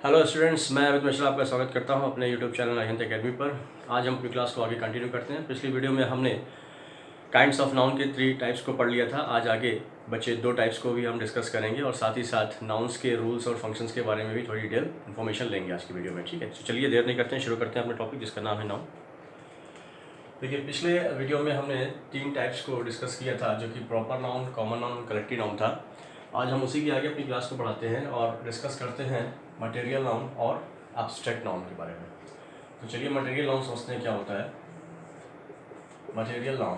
Hello students, मैं अमित मिश्रा आपका स्वागत करता हूं अपने यूट्यूब चैनल अहिंद एकेडमी पर। आज हम अपनी क्लास को आगे कंटिन्यू करते हैं। पिछली वीडियो में हमने काइंड्स ऑफ नाउन के 3 टाइप्स को पढ़ लिया था। आज आगे बचे 2 टाइप्स को भी हम डिस्कस करेंगे और साथ ही साथ नाउन्स के रूल्स और फंक्शंस के बारे में भी थोड़ी डिटेल इन्फॉर्मेशन लेंगे आज की वीडियो में। ठीक है, तो चलिए देर नहीं करते हैं, शुरू करते हैं अपने टॉपिक जिसका नाम है नाउन। देखिए, पिछले वीडियो में हमने 3 टाइप्स को डिस्कस किया था, जो कि proper noun, common noun, collective noun था। आज हम उसी के आगे अपनी क्लास को बढ़ाते हैं और डिस्कस करते हैं मटेरियल नाउन और एब्स्ट्रैक्ट नाउन के बारे में। तो चलिए मटेरियल नाउन समझते हैं क्या होता है। मटेरियल नाउन,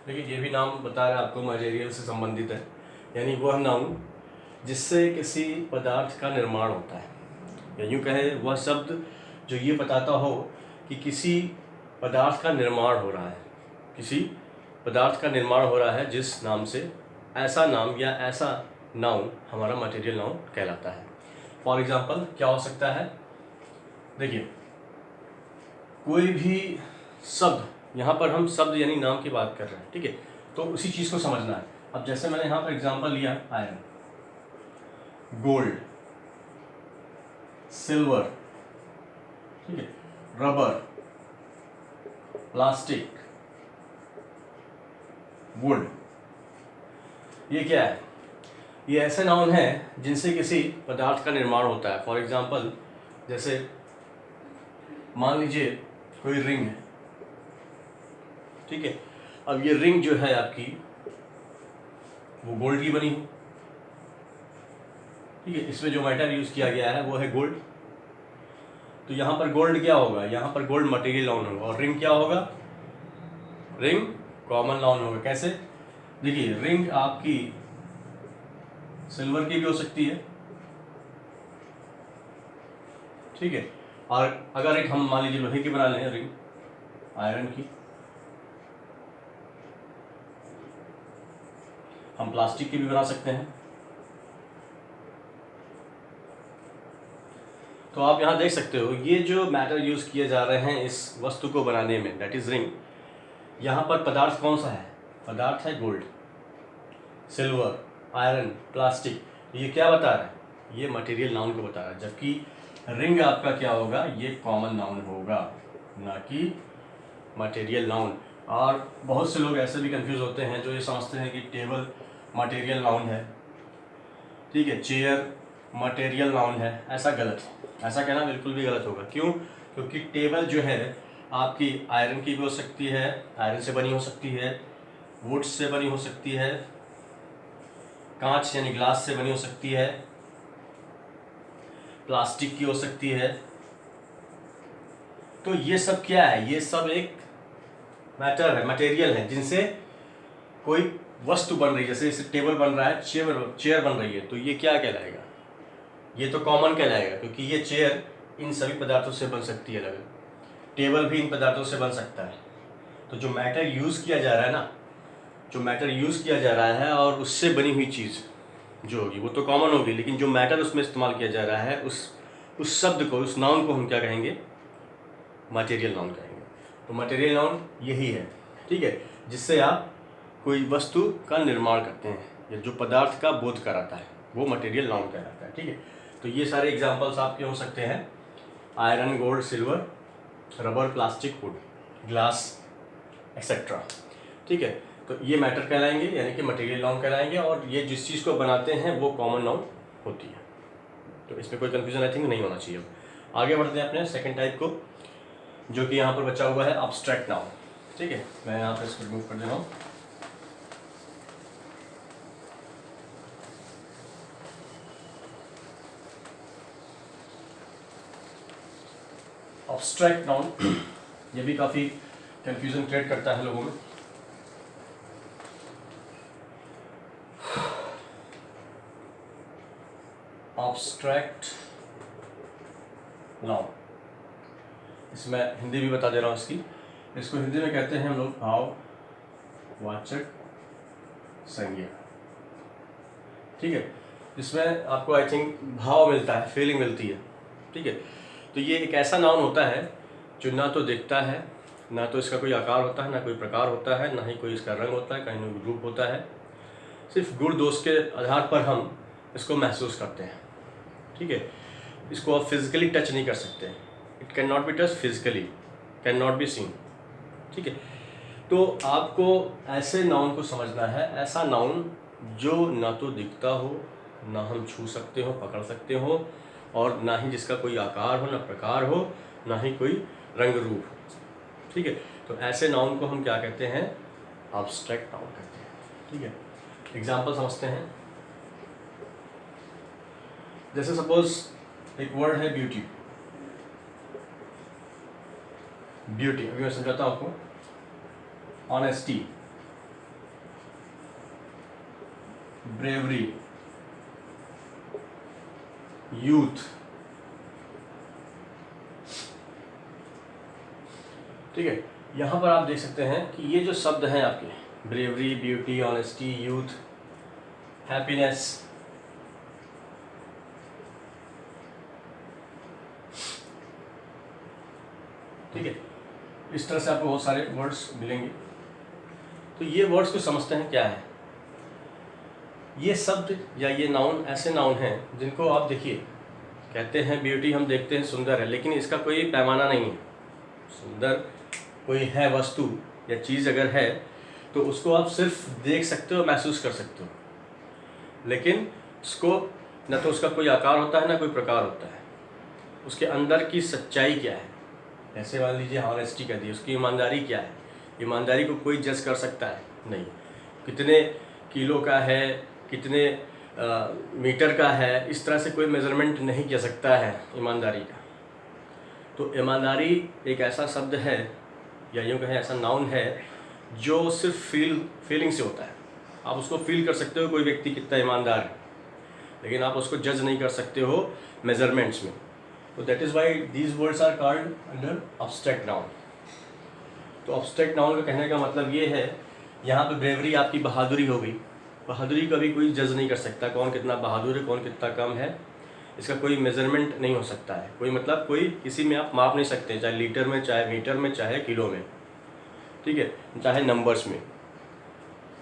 देखिए ये भी नाम बता रहा है आपको, मटेरियल से संबंधित है, यानी वह नाउन जिससे किसी पदार्थ का निर्माण होता है, या यूँ कहें वह शब्द जो ये बताता हो कि किसी पदार्थ का निर्माण हो रहा है, किसी पदार्थ का निर्माण हो रहा है जिस नाम से, ऐसा नाम या ऐसा नाउन हमारा मटेरियल नाउन कहलाता है। फॉर एग्जाम्पल क्या हो सकता है, देखिए कोई भी शब्द, यहाँ पर हम शब्द यानी नाम की बात कर रहे हैं, ठीक है, तो उसी चीज़ को समझना है। अब जैसे मैंने यहाँ पर एग्जाम्पल लिया आयरन, गोल्ड, सिल्वर, ठीक है, रबर, प्लास्टिक, वुड, ये क्या है? ये ऐसे नाउन हैं जिनसे किसी पदार्थ का निर्माण होता है। फॉर एग्जाम्पल जैसे मान लीजिए कोई रिंग है, ठीक है, अब ये रिंग जो है आपकी वो गोल्ड की बनी हो, ठीक है, इसमें जो मेटल यूज़ किया गया है वो है गोल्ड। तो यहाँ पर गोल्ड क्या होगा? यहाँ पर गोल्ड मटेरियल नाउन होगा और रिंग क्या होगा? रिंग कॉमन नाउन होगा। कैसे? देखिए रिंग आपकी सिल्वर की भी हो सकती है, ठीक है, और अगर एक हम मान लीजिए लोहे की बना लें रिंग, आयरन की, हम प्लास्टिक की भी बना सकते हैं। तो आप यहाँ देख सकते हो ये जो मैटर यूज़ किए जा रहे हैं इस वस्तु को बनाने में, दैट इज रिंग, यहाँ पर पदार्थ कौन सा है? पदार्थ है गोल्ड, सिल्वर, आयरन, प्लास्टिक। ये क्या बता रहा है? ये मटेरियल नाउन को बता रहा है, जबकि रिंग आपका क्या होगा? ये कॉमन नाउन होगा, ना कि मटेरियल नाउन। और बहुत से लोग ऐसे भी कंफ्यूज होते हैं जो ये समझते हैं कि टेबल मटेरियल नाउन है, ठीक है, चेयर मटेरियल नाउन है। ऐसा गलत है, ऐसा कहना बिल्कुल भी गलत होगा। क्यों? क्योंकि टेबल जो है आपकी आयरन की भी हो सकती है, आयरन से बनी हो सकती है, वुड से बनी हो सकती है, कांच यानी ग्लास से बनी हो सकती है, प्लास्टिक की हो सकती है। तो ये सब क्या है? ये सब एक मैटर है, मटेरियल है, जिनसे कोई वस्तु बन रही है। जैसे टेबल बन रहा है, चेयर बन रही है, तो ये क्या कहलाएगा? ये तो कॉमन कहलाएगा, क्योंकि ये चेयर इन सभी पदार्थों से बन सकती है, अलग टेबल भी इन पदार्थों से बन सकता है। तो जो मैटर यूज़ किया जा रहा है ना, जो मैटर यूज़ किया जा रहा है और उससे बनी हुई चीज़ जो होगी वो तो कॉमन होगी, लेकिन जो मैटर उसमें इस्तेमाल किया जा रहा है उस शब्द को, उस नाउन को हम क्या कहेंगे? मटेरियल नाउन कहेंगे। तो मटेरियल नाउन यही है, ठीक है, जिससे आप कोई वस्तु का निर्माण करते हैं या जो पदार्थ का बोध कराता है वो मटेरियल नाउन कहलाता है, ठीक है। तो ये सारे एग्जांपल्स आपके हो सकते हैं, iron, gold, silver, rubber, plastic, would, glass etcetera, ठीक है। तो ये मैटर कहलाएंगे, यानी कि मटेरियल नाउन कहलाएंगे, और ये जिस चीज़ को बनाते हैं वो कॉमन नाउन होती है। तो इसमें कोई कंफ्यूजन आई थिंक नहीं होना चाहिए। आगे बढ़ते हैं अपने सेकंड टाइप को, जो कि यहाँ पर बचा हुआ है एब्स्ट्रैक्ट नाउन, ठीक है। मैं यहाँ पर इसको रिमूव कर दे रहा हूँ। एब्स्ट्रैक्ट नाउन ये भी काफ़ी कंफ्यूजन क्रिएट करता है लोगों में। एब्स्ट्रैक्ट नाउन, इसमें हिंदी भी बता दे रहा हूँ इसकी। इसको हिंदी में कहते हैं हम लोग भाववाचक संज्ञा, ठीक है। इसमें आपको आई थिंक भाव मिलता है, फीलिंग मिलती है, ठीक है। तो ये एक ऐसा नाउन होता है जो ना तो दिखता है, ना तो इसका कोई आकार होता है, ना कोई प्रकार होता है, ना ही कोई इसका रंग होता है, कहीं ना रूप होता है। सिर्फ गुण दोष के आधार पर हम इसको महसूस करते हैं, ठीक है। इसको आप फिजिकली टच नहीं कर सकते, it can not be touch physically, can not be seen, ठीक है। तो आपको ऐसे नाउन को समझना है, ऐसा नाउन जो ना तो दिखता हो, ना हम छू सकते हो, पकड़ सकते हो, और ना ही जिसका कोई आकार हो, ना प्रकार हो, ना ही कोई रंग रूप, ठीक है। तो ऐसे नाउन को हम क्या कहते हैं, एब्स्ट्रैक्ट नाउन कहते हैं, ठीक है। एग्जाम्पल समझते हैं। जैसे सपोज एक वर्ड है ब्यूटी, ब्यूटी अभी मैं समझाता हूँ आपको। ऑनेस्टी, ब्रेवरी, यूथ, ठीक है। यहाँ पर आप देख सकते हैं कि ये जो शब्द हैं आपके, bravery, beauty, honesty, youth, happiness, ठीक है, इस तरह से आपको बहुत सारे वर्ड्स मिलेंगे। तो ये वर्ड्स को समझते हैं क्या है। ये शब्द या ये नाउन ऐसे नाउन हैं जिनको आप देखिए, कहते हैं ब्यूटी, हम देखते हैं सुंदर है, लेकिन इसका कोई पैमाना नहीं है। सुंदर कोई है वस्तु या चीज़ अगर है तो उसको आप सिर्फ देख सकते हो, महसूस कर सकते हो, लेकिन उसको न तो उसका कोई आकार होता है, ना कोई प्रकार होता है, उसके अंदर की सच्चाई क्या है। ऐसे मान लीजिए ऑनेस्टी कह दी, उसकी ईमानदारी क्या है। ईमानदारी को कोई जज कर सकता है नहीं, कितने किलो का है, कितने मीटर का है, इस तरह से कोई मेज़रमेंट नहीं किया सकता है ईमानदारी का। तो ईमानदारी एक ऐसा शब्द है, या यूँ कहें ऐसा नाउन है, जो सिर्फ फीलिंग से होता है। आप उसको फील कर सकते हो कोई व्यक्ति कितना ईमानदार है, लेकिन आप उसको जज नहीं कर सकते हो मेजरमेंट्स में। तो that is why these words are called under abstract noun. तो एब्स्ट्रैक्ट नाउन का कहने का मतलब ये है, यहाँ पे ब्रेवरी आपकी बहादुरी हो गई। बहादुरी का भी कोई जज नहीं कर सकता, कौन कितना बहादुर है, कौन कितना कम है, इसका कोई मेजरमेंट नहीं हो सकता है। कोई मतलब कोई किसी में आप माप नहीं सकते, चाहे लीटर में, चाहे मीटर में, चाहे किलो में, ठीक है, चाहे नंबर्स में,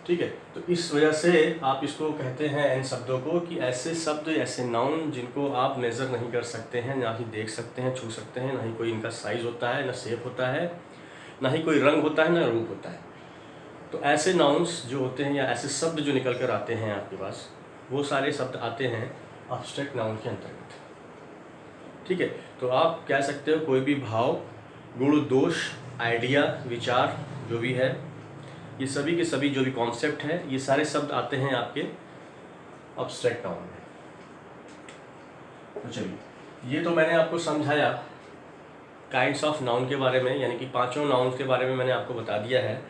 ठीक है। तो इस वजह से आप इसको कहते हैं इन शब्दों को कि ऐसे शब्द, ऐसे नाउन जिनको आप मेज़र नहीं कर सकते हैं, ना ही देख सकते हैं, छू सकते हैं, ना ही कोई इनका साइज़ होता है, ना शेप होता है, ना ही कोई रंग होता है, ना रूप होता है। तो ऐसे नाउन्स जो होते हैं, या ऐसे शब्द जो निकल कर आते हैं आपके पास, वो सारे शब्द आते हैं एब्स्ट्रैक्ट नाउन के अंतर्गत, ठीक है। तो आप कह सकते हो कोई भी भाव, गुण, दोष, आइडिया, विचार जो भी है, ये सभी के सभी जो भी कॉन्सेप्ट है, ये सारे शब्द आते हैं आपके एब्स्ट्रैक्ट नाउन में। तो चलिए, ये तो मैंने आपको समझाया काइंड्स ऑफ नाउन के बारे में, यानी कि पांचों नाउन्स के बारे में मैंने आपको बता दिया है।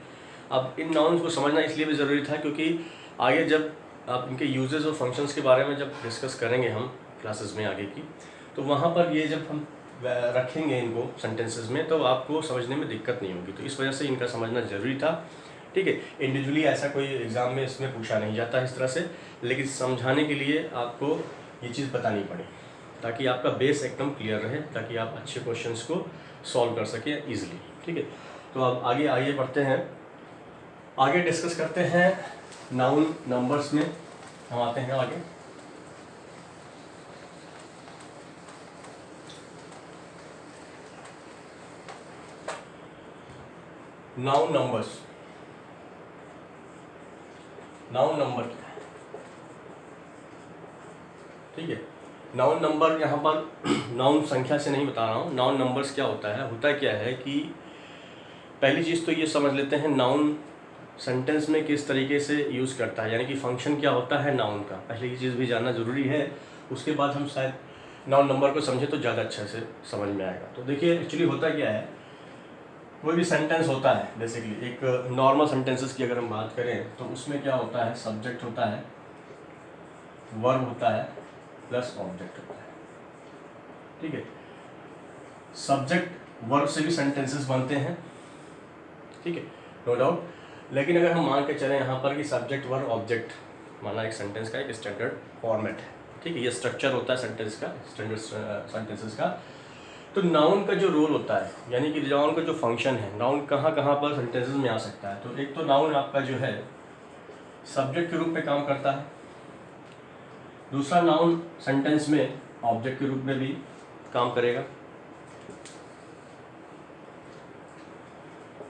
अब इन नाउन्स को समझना इसलिए भी ज़रूरी था क्योंकि आगे जब आप इनके यूजेस और फंक्शंस के बारे में जब डिस्कस करेंगे हम क्लासेस में आगे की, तो वहाँ पर ये जब हम रखेंगे इनको सेंटेंसेस में, तो आपको समझने में दिक्कत नहीं होगी। तो इस वजह से इनका समझना ज़रूरी था, ठीक है। इंडिविजुअली ऐसा कोई एग्ज़ाम में इसमें पूछा नहीं जाता इस तरह से, लेकिन समझाने के लिए आपको ये चीज़ बतानी पड़ी, ताकि आपका बेस एकदम क्लियर रहे, ताकि आप अच्छे क्वेश्चंस को सॉल्व कर सकें ईजिली, ठीक है। तो अब आगे बढ़ते हैं, आगे डिस्कस करते हैं नाउन नंबर्स में हम आते हैं आगे। नाउन नंबर्स, नाउन नंबर क्या है, ठीक है। नाउन नंबर यहाँ पर नाउन संख्या से नहीं बता रहा हूँ, नाउन नंबर्स क्या होता है, होता क्या है कि पहली चीज़ तो ये समझ लेते हैं नाउन सेंटेंस में किस तरीके से यूज़ करता है, यानी कि फंक्शन क्या होता है नाउन का, पहले ये चीज़ भी जानना ज़रूरी है। उसके बाद हम शायद नाउन नंबर को समझे तो ज़्यादा अच्छे से समझ में आएगा। तो देखिए एक्चुअली होता क्या है, कोई भी सेंटेंस होता है, बेसिकली एक नॉर्मल सेंटेंसेस की अगर हम बात करें तो उसमें क्या होता है, सब्जेक्ट होता है, वर्ब होता है, प्लस ऑब्जेक्ट होता है, ठीक है। सब्जेक्ट वर्ब से भी सेंटेंसेस बनते हैं, ठीक है, नो डाउट। लेकिन अगर हम मान के चलें यहाँ पर कि सब्जेक्ट वर्ब ऑब्जेक्ट माना एक सेंटेंस का एक स्टैंडर्ड फॉर्मेट है, ठीक है, ये स्ट्रक्चर होता है सेंटेंस का, स्टैंडर्ड सेंटेंसेस का। तो नाउन का जो रोल होता है, यानी कि नाउन का जो फंक्शन है, नाउन कहाँ कहाँ पर सेंटेंसेस में आ सकता है। तो एक तो नाउन आपका जो है सब्जेक्ट के रूप में काम करता है, दूसरा नाउन सेंटेंस में ऑब्जेक्ट के रूप में भी काम करेगा।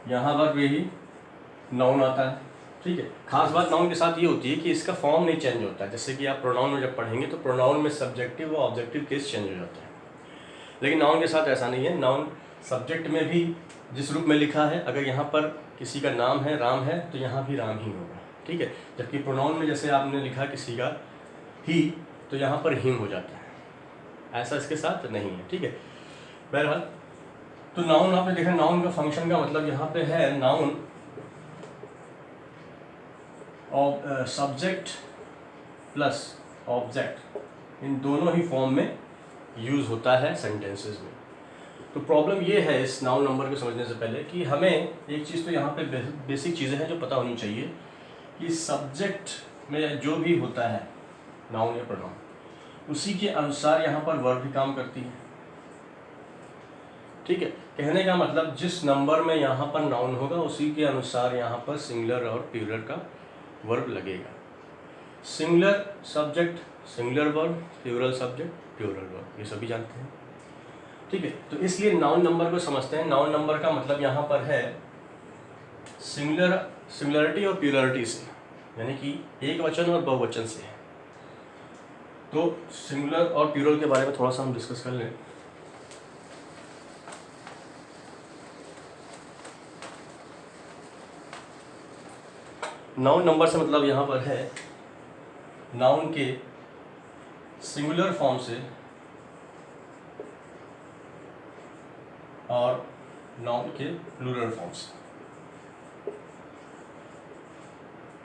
यहाँ पर भी नाउन आता है, ठीक है। खास बात नाउन के साथ ये होती है कि इसका फॉर्म नहीं चेंज होता है। जैसे कि आप प्रोनाउन में जब पढ़ेंगे तो प्रोनाउन में सब्जेक्टिव और ऑब्जेक्टिव केस चेंज हो जाते हैं, लेकिन नाउन के साथ ऐसा नहीं है। नाउन सब्जेक्ट में भी जिस रूप में लिखा है, अगर यहाँ पर किसी का नाम है राम है तो यहाँ भी राम ही होगा, ठीक है। जबकि प्रोनाउन में जैसे आपने लिखा किसी का ही, तो यहाँ पर हिम हो जाता है, ऐसा इसके साथ नहीं है, ठीक है। बहरहाल तो नाउन आपने देखा, नाउन का फंक्शन का मतलब यहाँ पे है नाउन सब्जेक्ट प्लस ऑब्जेक्ट, इन दोनों ही फॉर्म में यूज़ होता है सेंटेंसेस में। तो प्रॉब्लम ये है इस नाउन नंबर को समझने से पहले कि हमें एक चीज़ तो यहाँ पे बेसिक चीज़ें हैं जो पता होनी चाहिए कि सब्जेक्ट में जो भी होता है नाउन या प्रोनाउन, उसी के अनुसार यहाँ पर वर्ब भी काम करती है, ठीक है। कहने का मतलब जिस नंबर में यहाँ पर नाउन होगा उसी के अनुसार यहाँ पर सिंगुलर और प्लूरल का वर्ब लगेगा। Singular subject singular verb, plural subject plural verb, ये सभी जानते हैं, ठीक है। तो इसलिए नाउन नंबर को समझते हैं। नाउन नंबर का मतलब यहाँ पर है सिंगुलरिटी और प्लूरलिटी से, यानी कि एक वचन और बहुवचन से। तो सिंगुलर और प्लूरल के बारे में थोड़ा सा हम डिस्कस कर लें। नाउन नंबर से मतलब यहाँ पर है नाउन के सिंगुलर फॉर्म से और नाउन के प्लूरल फॉर्म से,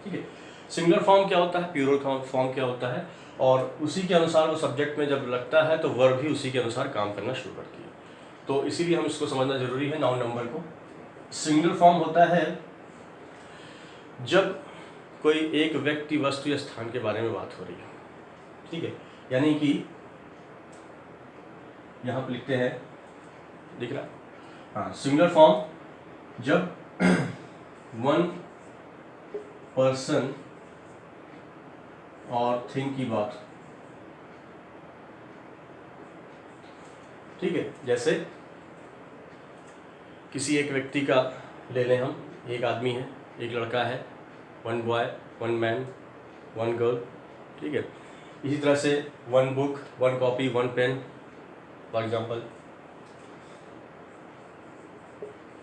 ठीक है। सिंगुलर फॉर्म क्या होता है, प्लूरल फॉर्म क्या होता है, और उसी के अनुसार वो सब्जेक्ट में जब लगता है तो वर्ब भी उसी के अनुसार काम करना शुरू करती है। तो इसीलिए हम इसको समझना जरूरी है नाउन नंबर को। सिंगुलर फॉर्म होता है जब कोई एक व्यक्ति, वस्तु या स्थान के बारे में बात हो रही है, ठीक है। यानी कि यहाँ पर लिखते हैं, दिख रहा, हाँ, सिंगुलर फॉर्म जब वन पर्सन और थिंग की बात, ठीक है। जैसे किसी एक व्यक्ति का ले लें हम, एक आदमी है, एक लड़का है, one boy, one man, one girl, ठीक है। इसी तरह से one book, one copy, one pen, for example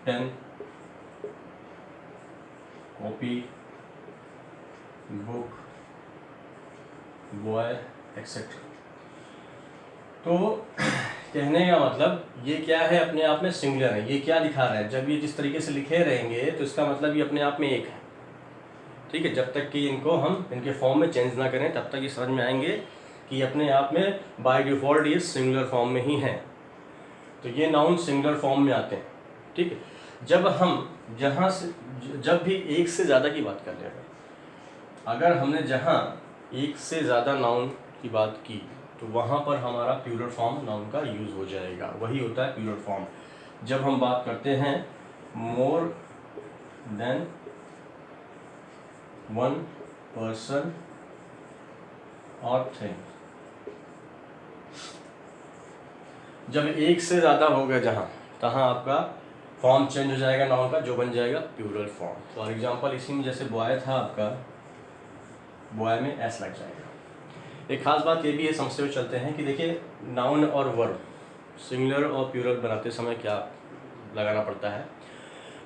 pen, copy, book, boy, etcetera. तो कहने का मतलब ये क्या है, अपने आप में सिंगुलर है। ये क्या दिखा रहा है, जब ये जिस तरीके से लिखे रहेंगे तो इसका मतलब ये अपने आप में एक है, ठीक है। जब तक कि इनको हम इनके फॉर्म में चेंज ना करें तब तक ये समझ में आएंगे कि अपने आप में बाय डिफ़ॉल्ट ये सिंगुलर फॉर्म में ही हैं। तो ये नाउन सिंगुलर फॉर्म में आते हैं, ठीक है। जब हम जहाँ से जब भी एक से ज़्यादा की बात कर रहे हैं, अगर हमने जहाँ एक से ज़्यादा नाउन की बात की तो वहाँ पर हमारा प्लूरल फॉर्म नाउन का यूज़ हो जाएगा। वही होता है प्लूरल फॉर्म। जब हम बात करते हैं मोर देन वन पर्सन और थिंग, जब एक से ज़्यादा हो गया जहाँ, तहाँ आपका फॉर्म चेंज हो जाएगा नाउन का, जो बन जाएगा प्लूरल फॉर्म। फॉर एग्जांपल इसी में जैसे बॉय था आपका, बॉय में एस लग जाएगा। एक खास बात ये भी है, समझते हुए चलते हैं कि देखिए नाउन और वर्ब सिंगुलर और प्लूरल बनाते समय क्या लगाना पड़ता है।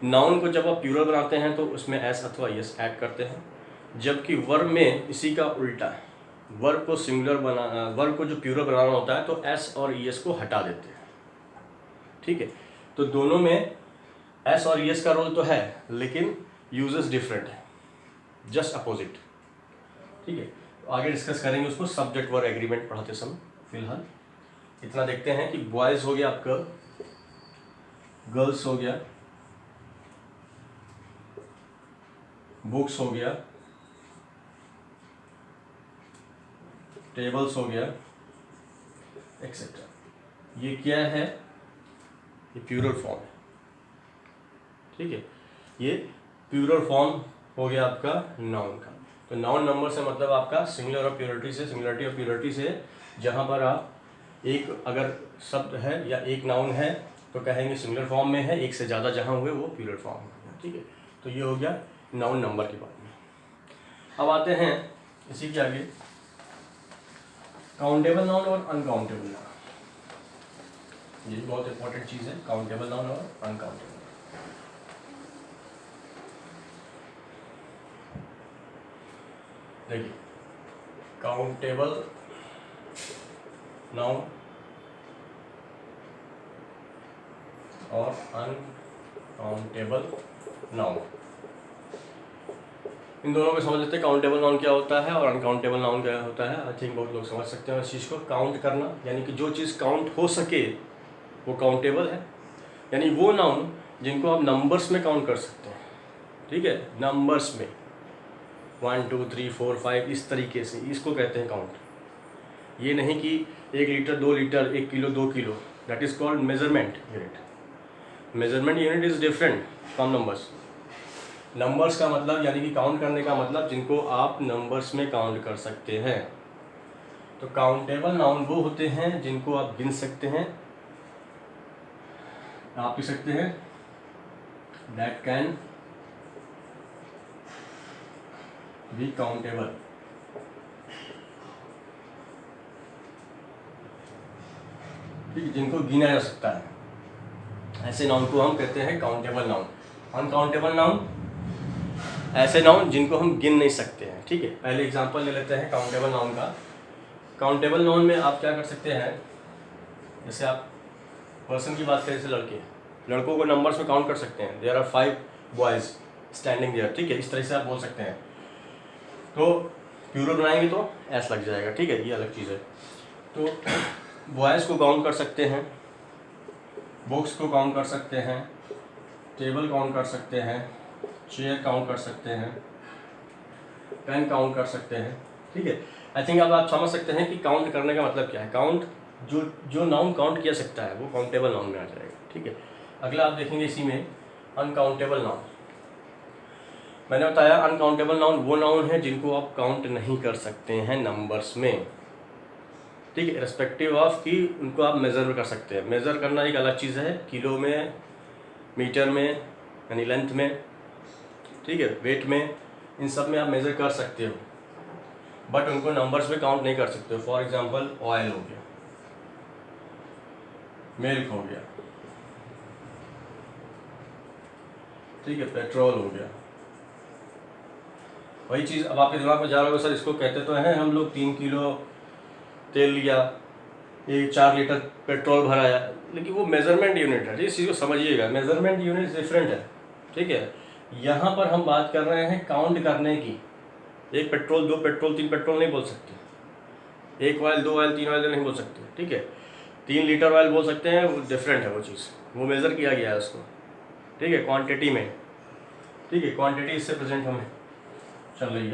नाउन को जब आप प्लूरल बनाते हैं तो उसमें एस अथवा एस ऐड करते हैं, जबकि वर्ब में इसी का उल्टा है। वर्ब को वर्ब को जो प्लूरल बनाना होता है तो एस और ईएस को हटा देते हैं, ठीक है। तो दोनों में एस और ईएस का रोल तो है, लेकिन यूजेस डिफरेंट है, जस्ट अपोजिट, ठीक है। आगे डिस्कस करेंगे उसको सब्जेक्ट वर्ब एग्रीमेंट पढ़ाते समय। फिलहाल इतना देखते हैं कि बॉयज़ हो गया आपका, गर्ल्स हो गया, बुक्स हो गया, टेबल्स हो गया, एक्सेट्रा। ये क्या है, ये प्लूरल फॉर्म है, ठीक है। ये प्लूरल फॉर्म हो गया आपका नाउन का। तो नाउन नंबर से मतलब आपका सिंगुलर और प्लूरलिटी से, सिंगुलरिटी और प्लूरलिटी से, जहाँ पर आप एक अगर शब्द है या एक नाउन है तो कहेंगे सिंगुलर फॉर्म में है, एक से ज़्यादा जहाँ हुए वो प्लूरल फॉर्म में। ठीक है, तो ये हो गया नाउन नंबर की बात में। अब आते हैं इसी के आगे काउंटेबल नाउन और अनकाउंटेबल नाउन। ये बहुत इंपॉर्टेंट चीज़ है, काउंटेबल नाउन और अनकाउंटेबल। देखिए, काउंटेबल नाउन और अनकाउंटेबल नाउन, इन दोनों को समझ लेते हैं। काउंटेबल नाउन क्या होता है और अनकाउंटेबल नाउन क्या होता है। आई थिंक बहुत लोग समझ सकते हैं इस चीज़ को। काउंट करना यानी कि जो चीज़ काउंट हो सके वो काउंटेबल है, यानी वो नाउन जिनको आप नंबर्स में काउंट कर सकते हैं। ठीक है, नंबर्स में 1 2 3 4 5 इस तरीके से, इसको कहते हैं काउंट। ये नहीं कि 1 litre 2 litre 1 kilo 2 kilo, that is called measurement unit. Measurement unit is different from numbers. Numbers का मतलब यानी कि काउंट करने का मतलब जिनको आप नंबर्स में काउंट कर सकते हैं। तो काउंटेबल नाउन वो होते हैं जिनको आप गिन सकते हैं, आप कह सकते हैं दैट कैन बी काउंटेबल। ठीक है, जिनको गिना जा सकता है, ऐसे नाउन को हम कहते हैं काउंटेबल नाउन। अनकाउंटेबल नाउन ऐसे नाउन जिनको हम गिन नहीं सकते हैं। ठीक है, पहले एग्जांपल ले लेते हैं काउंटेबल नाउन का। काउंटेबल नाउन में आप क्या कर सकते हैं, जैसे आप पर्सन की बात करें, जैसे लड़कों को नंबर्स में काउंट कर सकते हैं। There are 5 boys standing there. ठीक है, इस तरह से आप बोल सकते हैं। तो प्लूरल बनाएंगे तो एस लग जाएगा। ठीक है, ये अलग चीज़ है। तो बॉयज़ को काउंट कर सकते हैं, बुक्स को काउंट कर सकते हैं, टेबल काउंट कर सकते हैं, चेयर काउंट कर सकते हैं, पेन काउंट कर सकते हैं। ठीक है, आई थिंक अब आप समझ सकते हैं कि काउंट करने का मतलब क्या है। काउंट जो नाउन काउंट किया सकता है वो काउंटेबल नाउन में आ जाएगा। ठीक है, अगला आप देखेंगे इसी में अनकाउंटेबल नाउन। मैंने बताया अनकाउंटेबल नाउन वो नाउन है जिनको आप काउंट नहीं कर सकते हैं नंबर्स में। ठीक है, रिस्पेक्टिव ऑफ कि उनको आप मेज़र कर सकते हैं। मेज़र करना एक अलग चीज़ है, किलो में, मीटर में, यानी लेंथ में, ठीक है, वेट में, इन सब में आप मेज़र कर सकते हो, बट उनको नंबर्स में काउंट नहीं कर सकते हो। फॉर एग्जांपल ऑयल हो गया, मिल्क हो गया, ठीक है, पेट्रोल हो गया। वही चीज़ अब आपके दिमाग में जा रहा होगा, सर इसको कहते तो हैं हम लोग 3 किलो तेल लिया, ये 4 लीटर पेट्रोल भराया, लेकिन वो मेज़रमेंट यूनिट है। इस चीज़ को समझिएगा, मेज़रमेंट यूनिट डिफरेंट है। ठीक है, यहाँ पर हम बात कर रहे हैं काउंट करने की। 1 पेट्रोल 2 पेट्रोल 3 पेट्रोल नहीं बोल सकते, 1 ऑयल 2 ऑयल 3 ऑयल नहीं बोल सकते। ठीक है, 3 लीटर ऑयल बोल सकते हैं, वो डिफरेंट है, वो चीज़ वो मेज़र किया गया है उसको। ठीक है, क्वांटिटी में। ठीक है, क्वांटिटी इससे प्रेजेंट हमें चल रही है।